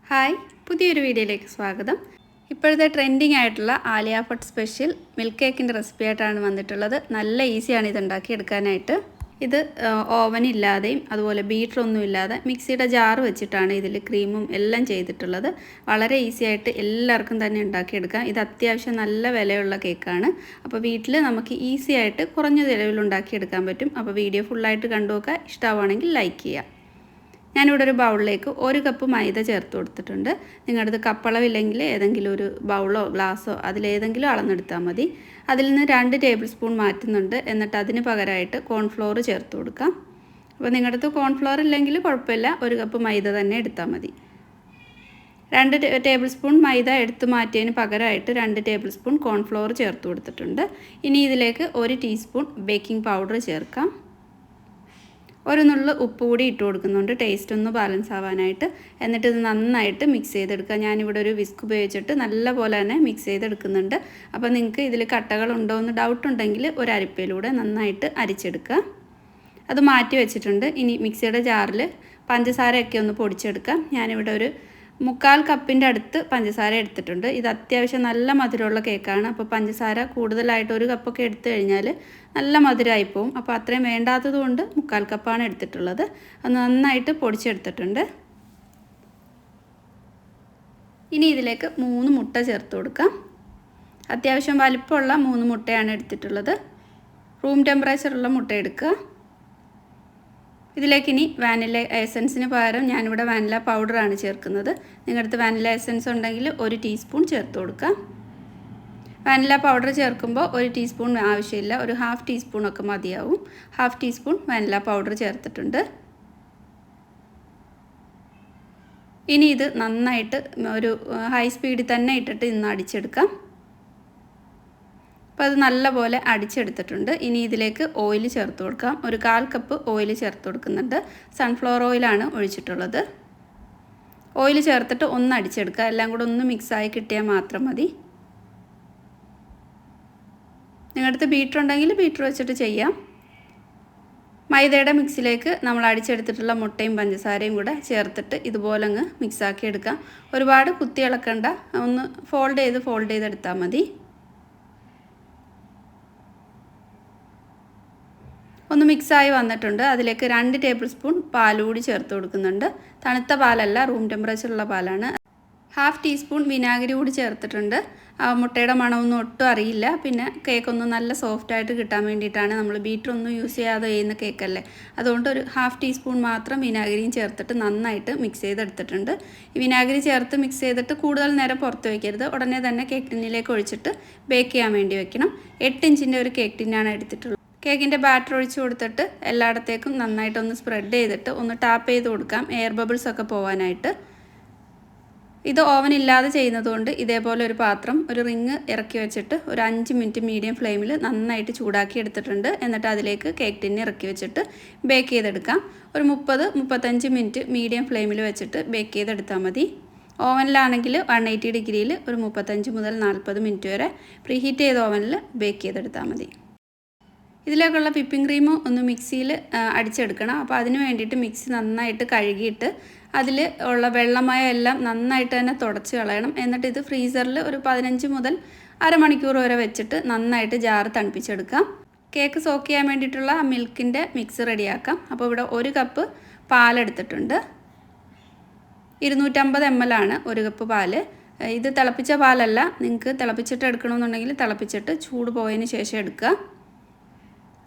Hi, പുതിയൊരു വീഡിയോയിലേക്ക് സ്വാഗതം. ഇപ്പോഴത്തെ ട്രെൻഡിങ് ആയിട്ടുള്ള ആലിയ ഭട്ട് സ്പെഷ്യൽ മിൽക്ക് കേക്കിൻ്റെ റെസിപ്പി ആയിട്ടാണ് വന്നിട്ടുള്ളത്. നല്ല ഈസിയാണ് ഇത് ഉണ്ടാക്കിയെടുക്കാനായിട്ട്. ഇത് ഓവനില്ലാതെയും അതുപോലെ ബീറ്ററൊന്നും ഇല്ലാതെ മിക്സിയുടെ ജാർ വെച്ചിട്ടാണ് ഇതിൽ ക്രീമും എല്ലാം ചെയ്തിട്ടുള്ളത്. വളരെ ഈസി ആയിട്ട് എല്ലാവർക്കും തന്നെ ഉണ്ടാക്കിയെടുക്കാം. ഇത് അത്യാവശ്യം നല്ല വിലയുള്ള കേക്കാണ്. അപ്പോൾ വീട്ടിൽ നമുക്ക് ഈസി ആയിട്ട് കുറഞ്ഞ ചിലവിൽ ഉണ്ടാക്കിയെടുക്കാൻ പറ്റും. അപ്പോൾ വീഡിയോ ഫുള്ളായിട്ട് കണ്ടു നോക്കുക. ഇഷ്ടമാണെങ്കിൽ ലൈക്ക് ചെയ്യുക. ഞാനിവിടെ ഒരു ബൗളിലേക്ക് 1 കപ്പ് മൈദ ചേർത്ത് കൊടുത്തിട്ടുണ്ട്. നിങ്ങളുടെ അടുത്ത് കപ്പളവില്ലെങ്കിൽ ഏതെങ്കിലും ഒരു ബൗളോ ഗ്ലാസ്സോ അതിലേതെങ്കിലും അളന്നെടുത്താൽ മതി. അതിൽ നിന്ന് 2 ടേബിൾ സ്പൂൺ മാറ്റുന്നുണ്ട്. എന്നിട്ട് അതിന് പകരമായിട്ട് കോൺഫ്ലോർ ചേർത്ത് കൊടുക്കാം. അപ്പോൾ നിങ്ങളുടെ അടുത്ത് കോൺഫ്ലോർ ഇല്ലെങ്കിൽ കുഴപ്പമില്ല, 1 കപ്പ് മൈദ തന്നെ എടുത്താൽ മതി. 2 ടേബിൾ സ്പൂൺ മൈദ എടുത്ത് മാറ്റിയതിന് പകരമായിട്ട് 2 ടേബിൾ സ്പൂൺ കോൺഫ്ലോർ ചേർത്ത് കൊടുത്തിട്ടുണ്ട്. ഇനി ഇതിലേക്ക് 1 ടീസ്പൂൺ ബേക്കിംഗ് പൗഡർ ചേർക്കാം. ഒരു നുള്ളു ഉപ്പ് കൂടി ഇട്ട് കൊടുക്കുന്നുണ്ട്, ടേസ്റ്റ് ഒന്ന് ബാലൻസ് ആവാനായിട്ട്. എന്നിട്ട് ഇത് നന്നായിട്ട് മിക്സ് ചെയ്തെടുക്കുക. ഞാനിവിടെ ഒരു വിസ്ക് ഉപയോഗിച്ചിട്ട് നല്ലപോലെ തന്നെ മിക്സ് ചെയ്തെടുക്കുന്നുണ്ട്. അപ്പോൾ നിങ്ങൾക്ക് ഇതിൽ കട്ടകളുണ്ടോ എന്ന് ഡൗട്ട് ഉണ്ടെങ്കിൽ ഒരു അരിപ്പയിലൂടെ നന്നായിട്ട് അരിച്ചെടുക്കുക. അത് മാറ്റി വെച്ചിട്ടുണ്ട്. ഇനി മിക്സിയുടെ ജാറിൽ പഞ്ചസാരയൊക്കെ ഒന്ന് പൊടിച്ചെടുക്കാം. ഞാനിവിടെ ഒരു 1/4 കപ്പിൻ്റെ അടുത്ത് പഞ്ചസാര എടുത്തിട്ടുണ്ട്. ഇത് അത്യാവശ്യം നല്ല മധുരമുള്ള കേക്കാണ്. അപ്പോൾ പഞ്ചസാര കൂടുതലായിട്ട് 1 കപ്പൊക്കെ എടുത്തു കഴിഞ്ഞാൽ നല്ല മധുരമായി പോവും. അപ്പോൾ അത്രയും വേണ്ടാത്തത് കൊണ്ട് 1/4 കപ്പാണ് എടുത്തിട്ടുള്ളത്. അത് നന്നായിട്ട് പൊടിച്ചെടുത്തിട്ടുണ്ട്. ഇനി ഇതിലേക്ക് 3 മുട്ട ചേർത്ത് കൊടുക്കാം. അത്യാവശ്യം വലിപ്പമുള്ള 3 മുട്ടയാണ് എടുത്തിട്ടുള്ളത്. റൂം ടെമ്പറേച്ചറുള്ള മുട്ട എടുക്കുക. ഇതിലേക്ക് ഇനി വാനില എസൻസിന് പകരം ഞാനിവിടെ വാനില പൗഡറാണ് ചേർക്കുന്നത്. നിങ്ങളുടെ അടുത്ത് വാനില എസൻസ് ഉണ്ടെങ്കിൽ 1 ടീസ്പൂൺ ചേർത്ത് കൊടുക്കാം. വാനില പൗഡർ ചേർക്കുമ്പോൾ 1 ടീസ്പൂൺ ആവശ്യമില്ല, ഒരു 1/2 ടീസ്പൂണൊക്കെ മതിയാവും. 1/2 ടീസ്പൂൺ വാനില പൗഡർ ചേർത്തിട്ടുണ്ട്. ഇനി ഇത് നന്നായിട്ട് ഒരു ഹൈ സ്പീഡിൽ തന്നെ ഇട്ടിട്ട് ഇന്ന് അടിച്ചെടുക്കാം. അപ്പോൾ അത് നല്ലപോലെ അടിച്ചെടുത്തിട്ടുണ്ട്. ഇനി ഇതിലേക്ക് ഓയിൽ ചേർത്ത് കൊടുക്കാം. ഒരു 1/4 കപ്പ് ഓയിൽ ചേർത്ത് കൊടുക്കുന്നുണ്ട്. സൺഫ്ലവർ ഓയിലാണ് ഒഴിച്ചിട്ടുള്ളത്. ഓയിൽ ചേർത്തിട്ട് ഒന്ന് അടിച്ചെടുക്കുക. എല്ലാം കൂടെ ഒന്ന് മിക്സായി കിട്ടിയാൽ മാത്രം മതി. നിങ്ങളുടെ അടുത്ത് ബീറ്റർ ഉണ്ടെങ്കിൽ ബീറ്റർ വെച്ചിട്ട് ചെയ്യാം. മൈദയുടെ മിക്സിലേക്ക് നമ്മൾ അടിച്ചെടുത്തിട്ടുള്ള മുട്ടയും പഞ്ചസാരയും കൂടെ ചേർത്തിട്ട് ഇതുപോലെ അങ്ങ് മിക്സാക്കി എടുക്കാം. ഒരുപാട് കുത്തി ഇളക്കണ്ട, ഒന്ന് ഫോൾഡ് ചെയ്തെടുത്താൽ മതി. ഒന്ന് മിക്സായി വന്നിട്ടുണ്ട്. അതിലേക്ക് 2 ടേബിൾ സ്പൂൺ പാൽ കൂടി ചേർത്ത് കൊടുക്കുന്നുണ്ട്. തണുത്ത പാലല്ല, റൂം ടെമ്പറേച്ചറുള്ള പാലാണ്. 1/2 ടീസ്പൂൺ വിനാഗിരി കൂടി ചേർത്തിട്ടുണ്ട്. മുട്ടയുടെ മണമൊന്നും ഒട്ടും അറിയില്ല. പിന്നെ കേക്കൊന്ന് നല്ല സോഫ്റ്റായിട്ട് കിട്ടാൻ വേണ്ടിയിട്ടാണ്. നമ്മൾ ബീറ്ററൊന്നും യൂസ് ചെയ്യാതെ ചെയ്യുന്ന കേക്കല്ലേ, അതുകൊണ്ട് ഒരു 1/2 ടീസ്പൂൺ മാത്രം വിനാഗിരിയും ചേർത്തിട്ട് നന്നായിട്ട് മിക്സ് ചെയ്തെടുത്തിട്ടുണ്ട്. ഈ വിനാഗിരി ചേർത്ത് മിക്സ് ചെയ്തിട്ട് കൂടുതൽ നേരം പുറത്ത് വയ്ക്കരുത്. ഉടനെ തന്നെ കേക്ക് ടിന്നിലേക്ക് ഒഴിച്ചിട്ട് ബേക്ക് ചെയ്യാൻ വേണ്ടി വെക്കണം. 8 ഇഞ്ചിൻ്റെ ഒരു കേക്ക് ടിന്നാണ് എടുത്തിട്ടുള്ളത്. കേക്കിൻ്റെ ബാറ്റർ ഒഴിച്ച് കൊടുത്തിട്ട് എല്ലായിടത്തേക്കും നന്നായിട്ടൊന്ന് സ്പ്രെഡ് ചെയ്തിട്ട് ഒന്ന് ടാപ്പ് ചെയ്ത് കൊടുക്കാം, എയർ ബബിൾസ് ഒക്കെ പോകാനായിട്ട്. ഇത് ഓവനില്ലാതെ ചെയ്യുന്നതുകൊണ്ട് ഇതേപോലെ ഒരു പാത്രം, ഒരു റിങ് ഇറക്കി വെച്ചിട്ട് ഒരു 5 മിനിറ്റ് മീഡിയം ഫ്ലെയിമിൽ നന്നായിട്ട് ചൂടാക്കി എടുത്തിട്ടുണ്ട്. എന്നിട്ട് അതിലേക്ക് കേക്ക് ടിന്ന് ഇറക്കി വെച്ചിട്ട് ബേക്ക് ചെയ്തെടുക്കാം. ഒരു 30-35 മിനിറ്റ് മീഡിയം ഫ്ലെയിമിൽ വെച്ചിട്ട് ബേക്ക് ചെയ്തെടുത്താൽ മതി. ഓവനിലാണെങ്കിൽ 180 ഡിഗ്രിയിൽ ഒരു 35 മുതൽ 40 മിനിറ്റ് വരെ പ്രീഹീറ്റ് ചെയ്ത ഓവനിൽ ബേക്ക് ചെയ്തെടുത്താൽ മതി. ഇതിലേക്കുള്ള വിപ്പിംഗ് ക്രീം ഒന്ന് മിക്സിയിൽ അടിച്ചെടുക്കണം. അപ്പോൾ അതിന് വേണ്ടിയിട്ട് മിക്സി നന്നായിട്ട് കഴുകിയിട്ട് അതിൽ ഉള്ള വെള്ളമയം എല്ലാം നന്നായിട്ട് തന്നെ തുടച്ച് കളയണം. എന്നിട്ട് ഇത് ഫ്രീസറിൽ ഒരു 15 മുതൽ അരമണിക്കൂർ വരെ വെച്ചിട്ട് നന്നായിട്ട് ജാറ് തണുപ്പിച്ചെടുക്കാം. കേക്ക് സോക്ക് ചെയ്യാൻ വേണ്ടിയിട്ടുള്ള മിൽക്കിൻ്റെ മിക്സ് റെഡിയാക്കാം. അപ്പോൾ ഇവിടെ 1 കപ്പ് പാലെടുത്തിട്ടുണ്ട്. 250 ml ആണ് 1 കപ്പ് പാല്. ഇത് തിളപ്പിച്ച പാലല്ല, നിങ്ങൾക്ക് തിളപ്പിച്ചിട്ട് എടുക്കണമെന്നുണ്ടെങ്കിൽ തിളപ്പിച്ചിട്ട് ചൂട് പോയതിന് ശേഷം എടുക്കുക.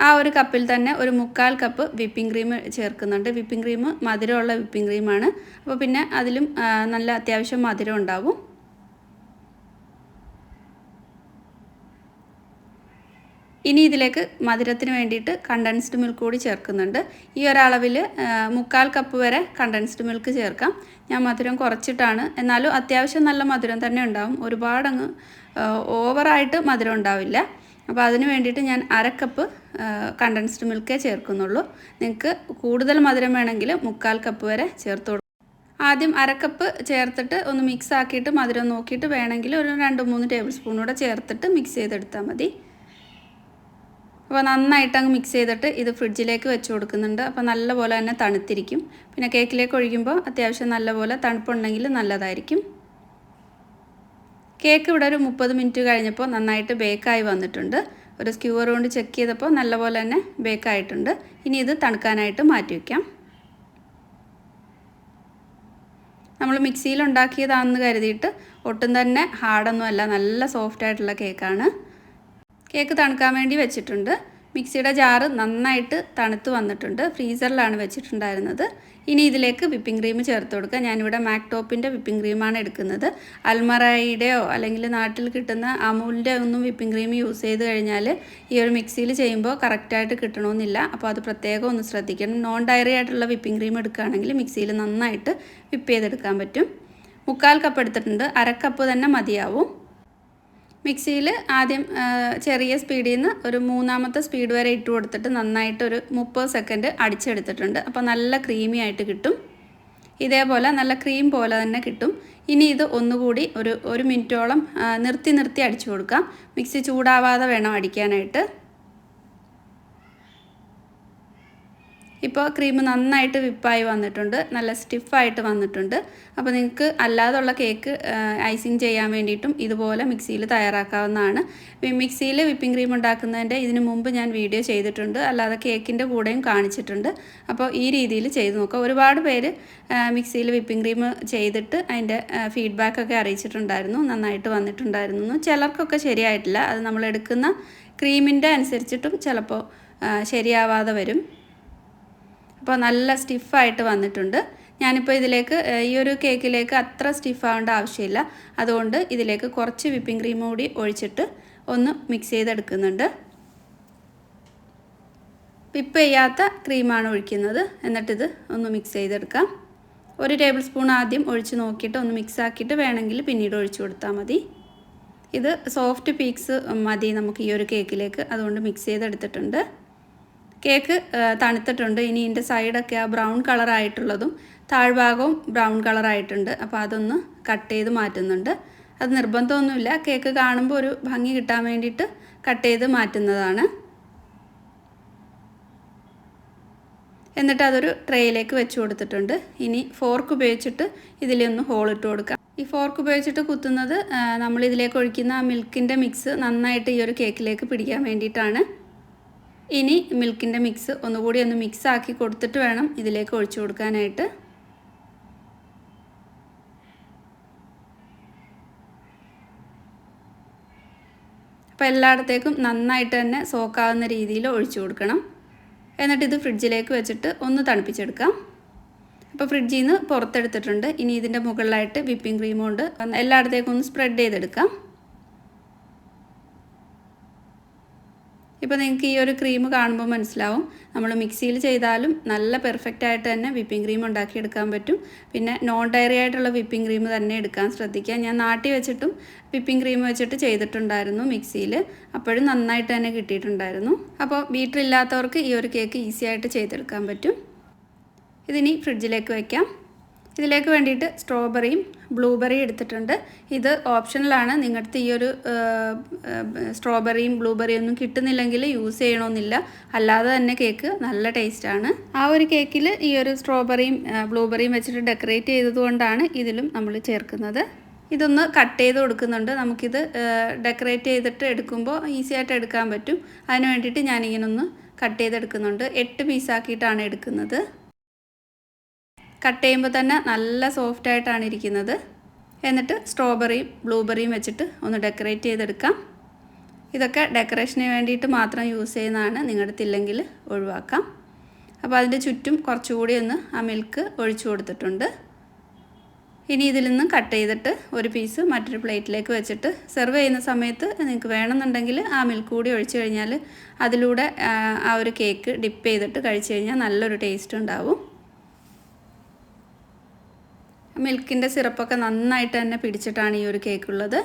ആ 1 കപ്പിൽ തന്നെ ഒരു 1/4 കപ്പ് വിപ്പിംഗ് ക്രീം ചേർക്കുന്നുണ്ട്. വിപ്പിംഗ് ക്രീം മധുരമുള്ള വിപ്പിംഗ് ക്രീമാണ്. അപ്പോൾ പിന്നെ അതിലും നല്ല അത്യാവശ്യം മധുരം ഉണ്ടാവും. ഇനി ഇതിലേക്ക് മധുരത്തിന് വേണ്ടിയിട്ട് കണ്ടൻസ്ഡ് മിൽക്ക് കൂടി ചേർക്കുന്നുണ്ട്. ഈ ഒരളവിൽ 1/4 കപ്പ് വരെ കണ്ടൻസ്ഡ് മിൽക്ക് ചേർക്കാം. ഞാൻ മധുരം കുറച്ചിട്ടാണ്, എന്നാലും അത്യാവശ്യം നല്ല മധുരം തന്നെ ഉണ്ടാവും. ഒരുപാടങ്ങ് ഓവറായിട്ട് മധുരം ഉണ്ടാവില്ല. അപ്പോൾ അതിന് വേണ്ടിയിട്ട് ഞാൻ 1/2 കപ്പ് കണ്ടൻസ്ഡ് മിൽക്കേ ചേർക്കുന്നുള്ളൂ. നിങ്ങൾക്ക് കൂടുതൽ മധുരം വേണമെങ്കിൽ 1/4 കപ്പ് വരെ ചേർത്ത് കൊടുക്കും. ആദ്യം 1/2 കപ്പ് ചേർത്തിട്ട് ഒന്ന് മിക്സ് ആക്കിയിട്ട് മധുരം നോക്കിയിട്ട് വേണമെങ്കിൽ ഒരു 2-3 ടേബിൾ സ്പൂൺ കൂടെ ചേർത്തിട്ട് മിക്സ് ചെയ്തെടുത്താൽ മതി. അപ്പോൾ നന്നായിട്ട് അങ്ങ് മിക്സ് ചെയ്തിട്ട് ഇത് ഫ്രിഡ്ജിലേക്ക് വെച്ച് കൊടുക്കുന്നുണ്ട്. അപ്പോൾ നല്ലപോലെ തന്നെ തണുത്തിരിക്കും. പിന്നെ കേക്കിലേക്ക് ഒഴിക്കുമ്പോൾ അത്യാവശ്യം നല്ലപോലെ തണുപ്പുണ്ടെങ്കിൽ നല്ലതായിരിക്കും. കേക്ക് ഇവിടെ ഒരു 30 മിനിറ്റ് കഴിഞ്ഞപ്പോൾ നന്നായിട്ട് ബേക്കായി വന്നിട്ടുണ്ട്. ഒരു സ്ക്യൂവർ കൊണ്ട് ചെക്ക് ചെയ്തപ്പോൾ നല്ലപോലെ തന്നെ ബേക്കായിട്ടുണ്ട്. ഇനി ഇത് തണുക്കാനായിട്ട് മാറ്റി വയ്ക്കാം. നമ്മൾ മിക്സിയിൽ ഉണ്ടാക്കിയതാണെന്ന് കരുതിയിട്ട് ഒട്ടും തന്നെ ഹാർഡൊന്നുമല്ല, നല്ല സോഫ്റ്റ് ആയിട്ടുള്ള കേക്കാണ്. കേക്ക് തണുക്കാൻ വേണ്ടി വെച്ചിട്ടുണ്ട്. മിക്സിയുടെ ജാറ് നന്നായിട്ട് തണുത്ത് വന്നിട്ടുണ്ട്. ഫ്രീസറിലാണ് വെച്ചിട്ടുണ്ടായിരുന്നത്. ഇനി ഇതിലേക്ക് വിപ്പിംഗ് ക്രീം ചേർത്ത് കൊടുക്കുക. ഞാനിവിടെ മാക്ടോപ്പിൻ്റെ വിപ്പിംഗ് ക്രീമാണ് എടുക്കുന്നത്. അൽമറയുടെയോ അല്ലെങ്കിൽ നാട്ടിൽ കിട്ടുന്ന അമൂലിൻ്റെ ഒന്നും വിപ്പിംഗ് ക്രീം യൂസ് ചെയ്ത് കഴിഞ്ഞാൽ ഈ ഒരു മിക്സിയിൽ ചെയ്യുമ്പോൾ കറക്റ്റായിട്ട് കിട്ടണമെന്നില്ല. അപ്പോൾ അത് പ്രത്യേകം ഒന്ന് ശ്രദ്ധിക്കണം. നോൺ ഡയറി ആയിട്ടുള്ള വിപ്പിംഗ് ക്രീം എടുക്കുകയാണെങ്കിൽ മിക്സിയിൽ നന്നായിട്ട് വിപ്പ് ചെയ്തെടുക്കാൻ പറ്റും. 1/4 കപ്പ് എടുത്തിട്ടുണ്ട്. 1/2 കപ്പ് തന്നെ മതിയാവും. മിക്സിയിൽ ആദ്യം ചെറിയ സ്പീഡിൽ നിന്ന് ഒരു 3ാമത്തെ സ്പീഡ് വരെ ഇട്ട് കൊടുത്തിട്ട് നന്നായിട്ട് ഒരു 30 സെക്കൻഡ് അടിച്ചെടുത്തിട്ടുണ്ട്. അപ്പോൾ നല്ല ക്രീമി ആയിട്ട് കിട്ടും. ഇതേപോലെ നല്ല ക്രീം പോലെ തന്നെ കിട്ടും. ഇനി ഇത് ഒന്നുകൂടി ഒരു മിനിറ്റോളം നിർത്തി അടിച്ചു കൊടുക്കാം. മിക്സി ചൂടാവാതെ വേണം അടിക്കാനായിട്ട്. ഇപ്പോൾ ക്രീം നന്നായിട്ട് വിപ്പായി വന്നിട്ടുണ്ട്. നല്ല സ്റ്റിഫായിട്ട് വന്നിട്ടുണ്ട്. അപ്പോൾ നിങ്ങൾക്ക് അല്ലാതുള്ള കേക്ക് ഐസിങ് ചെയ്യാൻ വേണ്ടിയിട്ടും ഇതുപോലെ മിക്സിയിൽ തയ്യാറാക്കാവുന്നതാണ്. മിക്സിയിൽ വിപ്പിംഗ് ക്രീം ഉണ്ടാക്കുന്നതിൻ്റെ ഇതിനു മുമ്പ് ഞാൻ വീഡിയോ ചെയ്തിട്ടുണ്ട്. അല്ലാതെ കേക്കിൻ്റെ കൂടെയും കാണിച്ചിട്ടുണ്ട്. അപ്പോൾ ഈ രീതിയിൽ ചെയ്ത് നോക്കുക. ഒരുപാട് പേര് മിക്സിയിൽ വിപ്പിംഗ് ക്രീം ചെയ്തിട്ട് അതിൻ്റെ ഫീഡ്ബാക്കൊക്കെ അറിയിച്ചിട്ടുണ്ടായിരുന്നു. നന്നായിട്ട് വന്നിട്ടുണ്ടായിരുന്നു. ചിലർക്കൊക്കെ ശരിയായിട്ടില്ല. അത് നമ്മൾ എടുക്കുന്ന ക്രീമിൻ്റെ അനുസരിച്ചിട്ടും ചിലപ്പോൾ ശരിയാവാതെ വരും. അപ്പോൾ നല്ല സ്റ്റിഫായിട്ട് വന്നിട്ടുണ്ട്. ഞാനിപ്പോൾ ഇതിലേക്ക് ഈ ഒരു കേക്കിലേക്ക് അത്ര സ്റ്റിഫാവേണ്ട ആവശ്യമില്ല. അതുകൊണ്ട് ഇതിലേക്ക് കുറച്ച് വിപ്പിംഗ് ക്രീം കൂടി ഒഴിച്ചിട്ട് ഒന്ന് മിക്സ് ചെയ്തെടുക്കുന്നുണ്ട്. വിപ്പ് ചെയ്യാത്ത ക്രീമാണ് ഒഴിക്കുന്നത്. എന്നിട്ടിത് ഒന്ന് മിക്സ് ചെയ്തെടുക്കാം. 1 ടേബിൾ സ്പൂൺ ആദ്യം ഒഴിച്ച് നോക്കിയിട്ട് ഒന്ന് മിക്സ് ആക്കിയിട്ട് വേണമെങ്കിൽ പിന്നീട് ഒഴിച്ചു കൊടുത്താൽ മതി. ഇത് സോഫ്റ്റ് പീക്സ് മതി നമുക്ക് ഈ ഒരു കേക്കിലേക്ക്. അതുകൊണ്ട് മിക്സ് ചെയ്തെടുത്തിട്ടുണ്ട്. കേക്ക് തണുത്തിട്ടുണ്ട്. ഇനി ഇതിൻ്റെ സൈഡൊക്കെ ആ ബ്രൗൺ കളറായിട്ടുള്ളതും താഴ്ഭാഗവും ബ്രൗൺ കളറായിട്ടുണ്ട്. അപ്പോൾ അതൊന്ന് കട്ട് ചെയ്ത് മാറ്റുന്നുണ്ട്. അത് നിർബന്ധമൊന്നുമില്ല. കേക്ക് കാണുമ്പോൾ ഒരു ഭംഗി കിട്ടാൻ വേണ്ടിയിട്ട് കട്ട് ചെയ്ത് മാറ്റുന്നതാണ്. എന്നിട്ട് അതൊരു ട്രേയിലേക്ക് വെച്ച് കൊടുത്തിട്ടുണ്ട്. ഇനി ഫോർക്ക് ഉപയോഗിച്ചിട്ട് ഇതിലൊന്ന് ഹോളിട്ട് കൊടുക്കാം. ഈ ഫോർക്ക് ഉപയോഗിച്ചിട്ട് കുത്തുന്നത് നമ്മളിതിലേക്ക് ഒഴിക്കുന്ന ആ മിൽക്കിൻ്റെ മിക്സ് നന്നായിട്ട് ഈ ഒരു കേക്കിലേക്ക് പിടിക്കാൻ വേണ്ടിയിട്ടാണ്. ഇനി മിൽക്കിൻ്റെ മിക്സ് ഒന്നുകൂടി ഒന്ന് മിക്സ് ആക്കി കൊടുത്തിട്ട് വേണം ഇതിലേക്ക് ഒഴിച്ചു കൊടുക്കാനായിട്ട്. അപ്പോൾ എല്ലായിടത്തേക്കും നന്നായിട്ട് തന്നെ സോക്കാവുന്ന രീതിയിൽ ഒഴിച്ചു കൊടുക്കണം. എന്നിട്ട് ഇത് ഫ്രിഡ്ജിലേക്ക് വെച്ചിട്ട് ഒന്ന് തണുപ്പിച്ചെടുക്കാം. അപ്പോൾ ഫ്രിഡ്ജിൽ നിന്ന് പുറത്തെടുത്തിട്ടുണ്ട്. ഇനി ഇതിൻ്റെ മുകളിലായിട്ട് വിപ്പിംഗ് ക്രീം കൊണ്ട് എല്ലായിടത്തേക്കും ഒന്ന് സ്പ്രെഡ് ചെയ്തെടുക്കാം. ഇപ്പോൾ നിങ്ങൾക്ക് ഈ ഒരു ക്രീം കാണുമ്പോൾ മനസ്സിലാവും നമ്മൾ മിക്സിയിൽ ചെയ്താലും നല്ല പെർഫെക്റ്റ് ആയിട്ട് തന്നെ വിപ്പിംഗ് ക്രീം ഉണ്ടാക്കിയെടുക്കാൻ പറ്റും. പിന്നെ നോൺ ഡയറി ആയിട്ടുള്ള വിപ്പിംഗ് ക്രീം തന്നെ എടുക്കാൻ ശ്രദ്ധിക്കുക. ഞാൻ നാട്ടിൽ വെച്ചിട്ടും വിപ്പിംഗ് ക്രീം വെച്ചിട്ട് ചെയ്തിട്ടുണ്ടായിരുന്നു മിക്സിയിൽ. അപ്പോഴും നന്നായിട്ട് തന്നെ കിട്ടിയിട്ടുണ്ടായിരുന്നു. അപ്പോൾ ബീറ്റർ ഇല്ലാത്തവർക്ക് ഈ ഒരു കേക്ക് ഈസി ആയിട്ട് ചെയ്തെടുക്കാൻ പറ്റും. ഇതിനി ഫ്രിഡ്ജിലേക്ക് വയ്ക്കാം. ഇതിലേക്ക് വേണ്ടിയിട്ട് സ്ട്രോബെറിയും ബ്ലൂബെറിയും എടുത്തിട്ടുണ്ട്. ഇത് ഓപ്ഷണലാണ്. നിങ്ങളുടെ ഈ ഒരു സ്ട്രോബെറിയും ബ്ലൂബെറിയും ഒന്നും കിട്ടുന്നില്ലെങ്കിൽ യൂസ് ചെയ്യണമെന്നില്ല. അല്ലാതെ തന്നെ കേക്ക് നല്ല ടേസ്റ്റാണ്. ആ ഒരു കേക്കിൽ ഈ ഒരു സ്ട്രോബെറിയും ബ്ലൂബെറിയും വെച്ചിട്ട് ഡെക്കറേറ്റ് ചെയ്തതുകൊണ്ടാണ് ഇതിലും നമ്മൾ ചേർക്കുന്നത്. ഇതൊന്ന് കട്ട് ചെയ്ത് കൊടുക്കുന്നുണ്ട്. നമുക്കിത് ഡെക്കറേറ്റ് ചെയ്തിട്ട് എടുക്കുമ്പോൾ ഈസി ആയിട്ട് എടുക്കാൻ പറ്റും. അതിന് വേണ്ടിയിട്ട് ഞാനിങ്ങനെ ഒന്ന് കട്ട് ചെയ്തെടുക്കുന്നുണ്ട്. 8 പീസാക്കിയിട്ടാണ് എടുക്കുന്നത്. കട്ട് ചെയ്യുമ്പോൾ തന്നെ നല്ല സോഫ്റ്റായിട്ടാണ് ഇരിക്കുന്നത്. എന്നിട്ട് സ്ട്രോബെറിയും ബ്ലൂബെറിയും വെച്ചിട്ട് ഒന്ന് ഡെക്കറേറ്റ് ചെയ്തെടുക്കാം. ഇതൊക്കെ ഡെക്കറേഷന് വേണ്ടിയിട്ട് മാത്രം യൂസ് ചെയ്യുന്നതാണ്. നിങ്ങളുടെ അടുത്തില്ലെങ്കിൽ ഒഴിവാക്കാം. അപ്പോൾ അതിൻ്റെ ചുറ്റും കുറച്ചുകൂടി ഒന്ന് ആ മിൽക്ക് ഒഴിച്ചു കൊടുത്തിട്ടുണ്ട്. ഇനി ഇതിൽ നിന്ന് കട്ട് ചെയ്തിട്ട് ഒരു പീസ് മറ്റൊരു പ്ലേറ്റിലേക്ക് വെച്ചിട്ട് സെർവ് ചെയ്യുന്ന സമയത്ത് നിങ്ങൾക്ക് വേണമെന്നുണ്ടെങ്കിൽ ആ മിൽക്ക് കൂടി ഒഴിച്ചു കഴിഞ്ഞാൽ അതിലൂടെ ആ ഒരു കേക്ക് ഡിപ്പ് ചെയ്തിട്ട് കഴിച്ചു കഴിഞ്ഞാൽ നല്ലൊരു ടേസ്റ്റ് ഉണ്ടാവും. മിൽക്കിൻ്റെ സിറപ്പൊക്കെ നന്നായിട്ട് തന്നെ പിടിച്ചിട്ടാണ് ഈ ഒരു കേക്കുള്ളത്.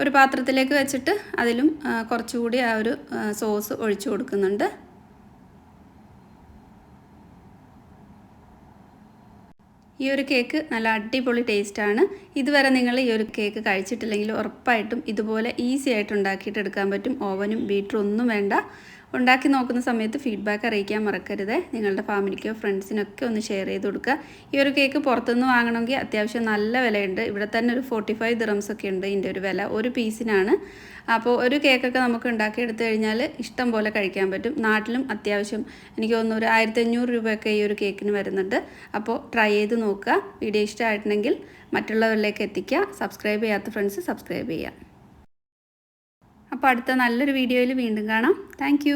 ഒരു പാത്രത്തിലേക്ക് വെച്ചിട്ട് അതിലും കുറച്ചുകൂടി ആ ഒരു സോസ് ഒഴിച്ചു കൊടുക്കുന്നുണ്ട്. ഈ ഒരു കേക്ക് നല്ല അടിപൊളി ടേസ്റ്റാണ്. ഇതുവരെ നിങ്ങൾ ഈ ഒരു കേക്ക് കഴിച്ചിട്ടില്ലെങ്കിൽ ഉറപ്പായിട്ടും ഇതുപോലെ ഈസി ആയിട്ട് ഉണ്ടാക്കിയിട്ട് എടുക്കാൻ പറ്റും. ഓവനും ബീറ്ററും ഒന്നും വേണ്ട. ഉണ്ടാക്കി നോക്കുന്ന സമയത്ത് ഫീഡ്ബാക്ക് അറിയിക്കാൻ മറക്കരുത്. നിങ്ങളുടെ ഫാമിലിക്കോ ഫ്രണ്ട്സിനൊക്കെ ഒന്ന് ഷെയർ ചെയ്ത് കൊടുക്കുക. ഈ ഒരു കേക്ക് പുറത്തുനിന്ന് വാങ്ങണമെങ്കിൽ അത്യാവശ്യം നല്ല വിലയുണ്ട്. ഇവിടെ തന്നെ ഒരു 45 ദിറംസ് ഒക്കെ ഉണ്ട് ഇതിൻ്റെ ഒരു വില ഒരു പീസിനാണ്. അപ്പോൾ ഒരു കേക്കൊക്കെ നമുക്ക് ഉണ്ടാക്കിയെടുത്തു കഴിഞ്ഞാൽ ഇഷ്ടം പോലെ കഴിക്കാൻ പറ്റും. നാട്ടിലും അത്യാവശ്യം എനിക്ക് തോന്നുന്നു ഒരു 1500 രൂപയൊക്കെ ഈ ഒരു കേക്കിന് വരുന്നുണ്ട്. അപ്പോൾ ട്രൈ ചെയ്ത് നോക്കുക. വീഡിയോ ഇഷ്ടമായിട്ടുണ്ടെങ്കിൽ മറ്റുള്ളവരിലേക്ക് എത്തിക്കുക. സബ്സ്ക്രൈബ് ചെയ്യാത്ത ഫ്രണ്ട്സ് സബ്സ്ക്രൈബ് ചെയ്യുക. അപ്പോൾ അടുത്ത നല്ലൊരു വീഡിയോയിൽ വീണ്ടും കാണാം. താങ്ക്